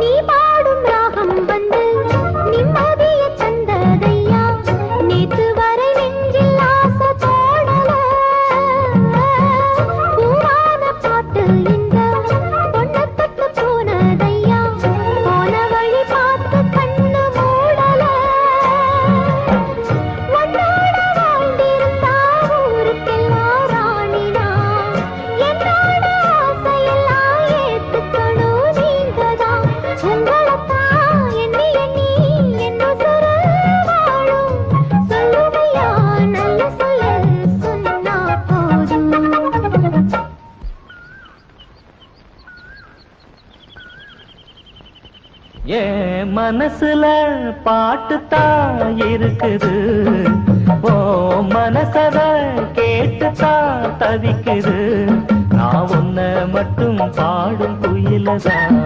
நீ பாடும் ராகம் வந்து நிம்மதிய தந்ததையா நேற்று வரை நெஞ்சில் ஆசை தோணல பூவான பாட்டு இந்த பொண்ணு தொட்டு போனதையா போன வழி பார்த்து கண்ணு மூடல உன்னோட வாழ்ந்திருந்தா ஊருக்கெல்லாம் ராணினா என்னோட ஆசையெல்லாம் ஏத்துக்கணும் நீங்கதான் உங்களைத்தான் எண்ணி எண்ணி என்ன சுரு வாழும் சொல்லுமையா நல்ல சொல்ல சொன்னா போதும் ஏன் மனசுல பாட்டுத்தான் இருக்குது ஓ மனசத கேட்டுத்தான் தவிக்குது நான் உன்னை மட்டும் பாடும் குயிலதான்